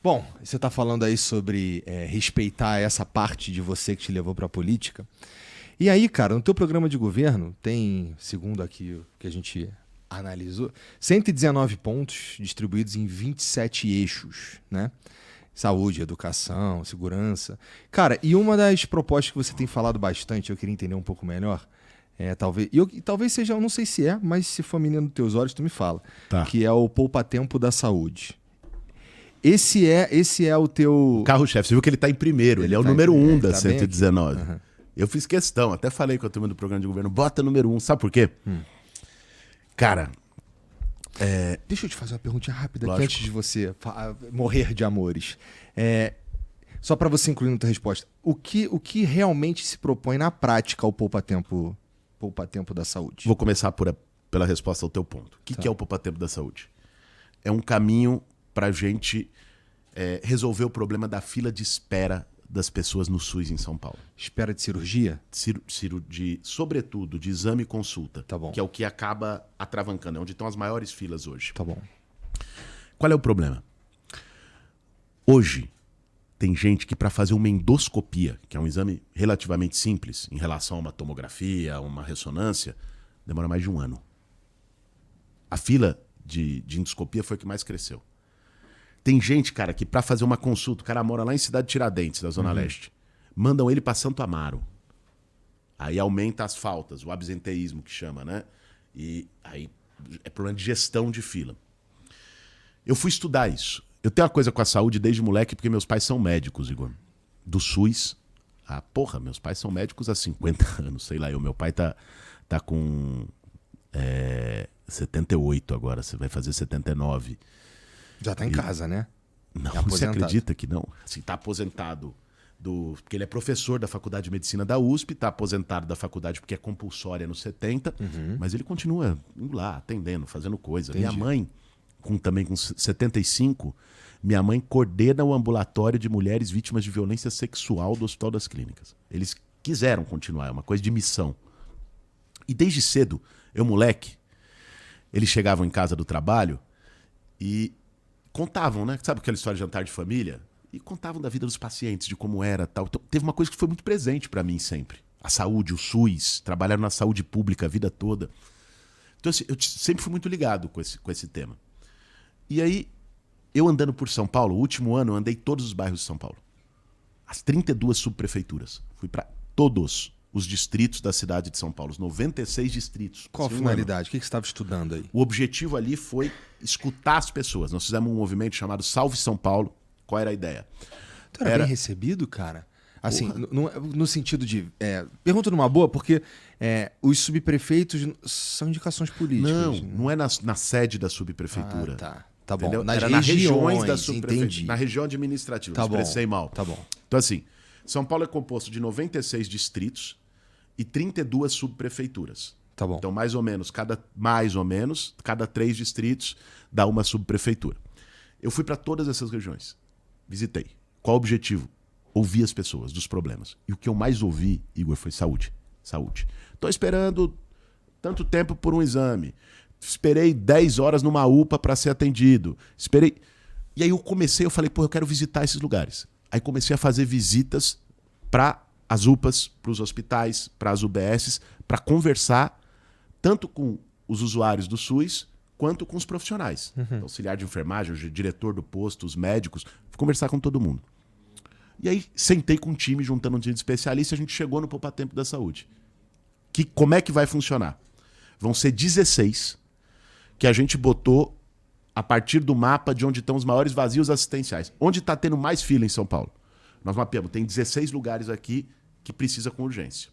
Bom, você está falando aí sobre respeitar essa parte de você que te levou para a política. E aí, cara, no teu programa de governo tem, segundo aqui o que a gente analisou, 119 pontos distribuídos em 27 eixos, né? Saúde, educação, segurança. Cara, e uma das propostas que você tem falado bastante, eu queria entender um pouco melhor, talvez seja, eu não sei se é, mas se for menino dos teus olhos, tu me fala, Tá. que é o poupa-tempo da saúde. Esse é o teu... O carro-chefe, você viu que ele tá em primeiro, ele é o tá em número 1 primeiro, da tá bem 119. aqui. Uhum. Eu fiz questão, até falei com a turma do programa de governo, bota número 1, sabe por quê? Cara, Deixa eu te fazer uma pergunta rápida aqui Lógico. antes de você morrer de amores. Só para você incluir na tua resposta. O que realmente se propõe na prática o poupa-tempo da saúde? vou começar pela resposta ao teu ponto. O que é o poupa-tempo da saúde? É um caminho pra gente resolver o problema da fila de espera das pessoas no SUS em São Paulo. Espera de cirurgia? Sobretudo de exame e consulta, Tá bom. que é o que acaba atravancando, é onde estão as maiores filas hoje. Tá bom. Qual é o problema? Hoje, tem gente que para fazer uma endoscopia, que é um exame relativamente simples em relação a uma tomografia, a uma ressonância, demora mais de 1 ano. A fila de endoscopia foi a que mais cresceu. Tem gente, cara, que para fazer uma consulta, o cara mora lá em Cidade Tiradentes, da Zona Leste, mandam ele para Santo Amaro. Aí aumenta as faltas, o absenteísmo que chama, né? E aí é problema de gestão de fila. Eu fui estudar isso. Eu tenho uma coisa com a saúde desde moleque, porque meus pais são médicos, Igor. Do SUS. Meus pais são médicos há 50 anos, sei lá. Meu pai tá com 78 agora, você vai fazer 79. Já tá em casa, né? Não, É você aposentado. acredita que não? Assim, tá aposentado porque ele é professor da Faculdade de Medicina da USP, tá aposentado da faculdade porque é compulsória nos 70, mas ele continua indo lá, atendendo, fazendo coisa. Entendi. Minha mãe, também com 75, minha mãe coordena o ambulatório de mulheres vítimas de violência sexual do Hospital das Clínicas. Eles quiseram continuar, é uma coisa de missão. E desde cedo, eu moleque, eles chegavam em casa do trabalho e contavam, né? Sabe aquela história de jantar de família? E contavam da vida dos pacientes, de como era, tal. Então, teve uma coisa que foi muito presente para mim sempre. A saúde, o SUS, trabalharam na saúde pública a vida toda. Então, assim, eu sempre fui muito ligado com esse tema. E aí, eu andando por São Paulo, o último ano, eu andei todos os bairros de São Paulo. As 32 subprefeituras. Fui para todos os distritos da cidade de São Paulo, os 96 distritos. Qual a Passei um finalidade? O que você estava estudando aí? O objetivo ali foi escutar as pessoas. Nós fizemos um movimento chamado Salve São Paulo. Qual era a ideia? Tu era bem recebido, cara? Assim, no sentido de... pergunta numa boa, porque os subprefeitos são indicações políticas. Não é na sede da subprefeitura. Tá bom. Entendeu? Nas Era nas regiões da regiões, subprefeitura. entendi. Na região administrativa. Tá bom, Expressei mal. tá bom. Então, assim, São Paulo é composto de 96 distritos e 32 subprefeituras. Tá bom. Então, mais ou menos, cada 3 distritos dá uma subprefeitura. Eu fui para todas essas regiões. Visitei. Qual o objetivo? Ouvir as pessoas dos problemas. E o que eu mais ouvi, Igor, foi saúde. Saúde. Estou esperando tanto tempo por um exame. Esperei 10 horas numa UPA para ser atendido. Esperei. E aí eu falei, eu quero visitar esses lugares. Aí comecei a fazer visitas para as UPAs, para os hospitais, para as UBSs, para conversar tanto com os usuários do SUS quanto com os profissionais. Então, auxiliar de enfermagem, o diretor do posto, os médicos, fui conversar com todo mundo. E aí sentei com um time, juntando um time de especialistas, a gente chegou no poupa-tempo da saúde. Como é que vai funcionar? Vão ser 16 que a gente botou a partir do mapa de onde estão os maiores vazios assistenciais. Onde está tendo mais fila em São Paulo? Nós mapeamos, tem 16 lugares aqui que precisa com urgência.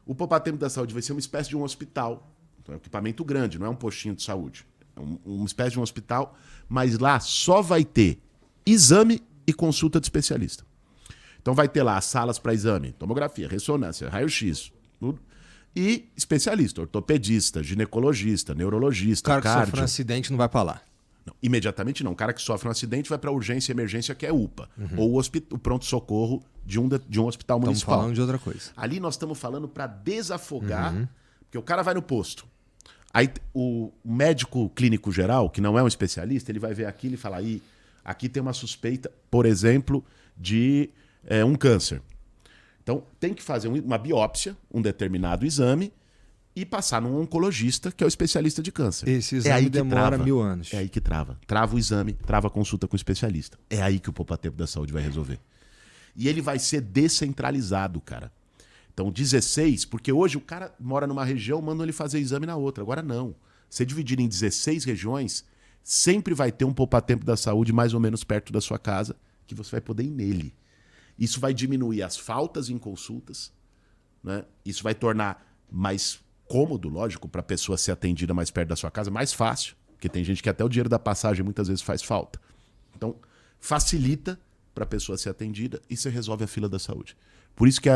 O poupa-tempo da saúde vai ser uma espécie de um hospital. Então, é um equipamento grande, não é um postinho de saúde. É uma espécie de um hospital, mas lá só vai ter exame e consulta de especialista. Então vai ter lá as salas para exame, tomografia, ressonância, raio-x, tudo. E especialista, ortopedista, ginecologista, neurologista, O cara que cardio. sofre um acidente não vai para lá. Não, imediatamente não. O cara que sofre um acidente vai para urgência e emergência, que é UPA. Ou o pronto-socorro de um hospital Estamos municipal. falando de outra coisa. Ali nós estamos falando para desafogar, porque o cara vai no posto. Aí o médico clínico geral, que não é um especialista, ele vai ver aquilo e fala, aí Aqui tem uma suspeita, por exemplo, de um câncer. Então, tem que fazer uma biópsia, um determinado exame, e passar num oncologista, que é o especialista de câncer. Esse exame demora 1000 anos. É aí que trava. Trava o exame, trava a consulta com o especialista. É aí que o poupa-tempo da saúde vai resolver. E ele vai ser descentralizado, cara. Então, 16, porque hoje o cara mora numa região, mandam ele fazer exame na outra. Agora não. Você dividir em 16 regiões, sempre vai ter um poupa-tempo da saúde mais ou menos perto da sua casa, que você vai poder ir nele. Isso vai diminuir as faltas em consultas, né? Isso vai tornar mais cômodo, lógico, para a pessoa ser atendida mais perto da sua casa, mais fácil, porque tem gente que até o dinheiro da passagem muitas vezes faz falta. Então, facilita para a pessoa ser atendida e você resolve a fila da saúde. Por isso que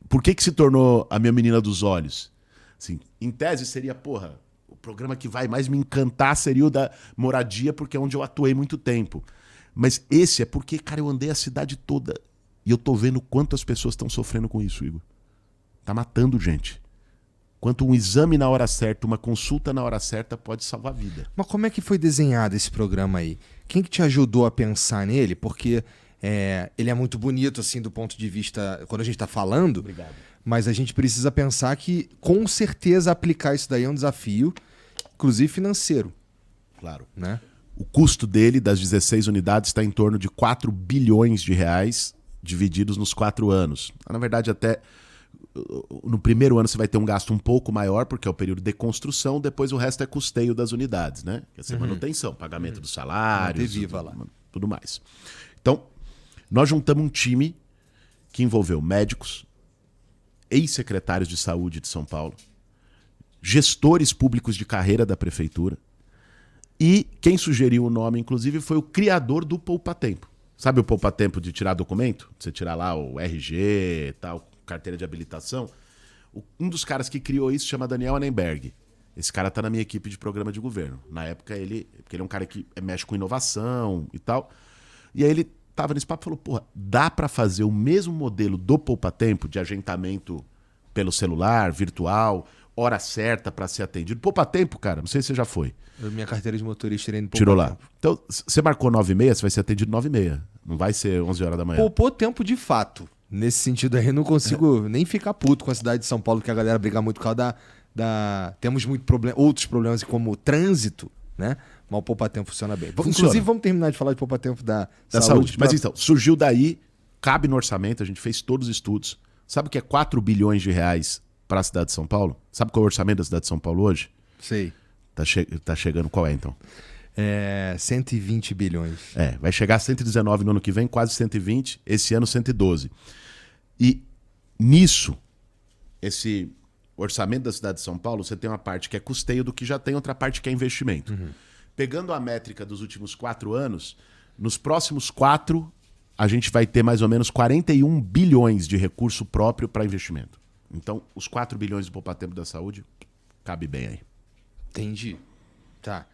por que se tornou a minha menina dos olhos? Assim, em tese seria, o programa que vai mais me encantar seria o da moradia, porque é onde eu atuei muito tempo. Mas esse é porque, cara, eu andei a cidade toda e eu tô vendo quanto as pessoas estão sofrendo com isso, Igor. Tá matando gente. Quanto um exame na hora certa, uma consulta na hora certa pode salvar a vida. Mas como é que foi desenhado esse programa aí? Quem que te ajudou a pensar nele? Porque ele é muito bonito, assim, do ponto de vista... Quando a gente está falando, Obrigado. Mas a gente precisa pensar que, com certeza, aplicar isso daí é um desafio, inclusive financeiro. Claro. Né? O custo dele, das 16 unidades, está em torno de 4 bilhões de reais, divididos nos 4 anos. Na verdade, até... No primeiro ano você vai ter um gasto um pouco maior, porque é o período de construção, depois o resto é custeio das unidades, né? Quer dizer, manutenção, pagamento dos salários, viva lá. tudo mais. Então, nós juntamos um time que envolveu médicos, ex-secretários de saúde de São Paulo, gestores públicos de carreira da prefeitura, e quem sugeriu o nome, inclusive, foi o criador do poupa-tempo. Sabe o poupa-tempo de tirar documento? Você tirar lá o RG e tal, carteira de habilitação. Um dos caras que criou isso chama Daniel Annenberg. Esse cara tá na minha equipe de programa de governo. Na época porque ele é um cara que mexe com inovação e tal. E aí ele tava nesse papo e falou, dá para fazer o mesmo modelo do poupa-tempo de agendamento pelo celular, virtual, hora certa para ser atendido. Poupa-tempo, cara, não sei se você já foi. Minha carteira de motorista indo tirou lá. Então, você marcou 9h30, você vai ser atendido 9h30. Não vai ser 11 horas da manhã. Poupou tempo de fato. Nesse sentido aí, eu não consigo nem ficar puto com a cidade de São Paulo, que a galera briga muito por causa temos outros problemas como o trânsito, né? Mas o poupa-tempo funciona bem. Inclusive, vamos terminar de falar de poupa-tempo da saúde. Mas então, surgiu daí, cabe no orçamento, a gente fez todos os estudos. Sabe o que é 4 bilhões de reais para a cidade de São Paulo? Sabe qual é o orçamento da cidade de São Paulo hoje? Sei. Tá chegando, qual é então? 120 bilhões. Vai chegar a 119 no ano que vem, quase 120, esse ano 112. E nisso, esse orçamento da cidade de São Paulo, você tem uma parte que é custeio do que já tem, outra parte que é investimento. Uhum. Pegando a métrica dos últimos 4 anos, nos próximos 4, a gente vai ter mais ou menos 41 bilhões de recurso próprio para investimento. Então, os 4 bilhões do poupa-tempo da saúde, cabe bem aí. Entendi. Tá.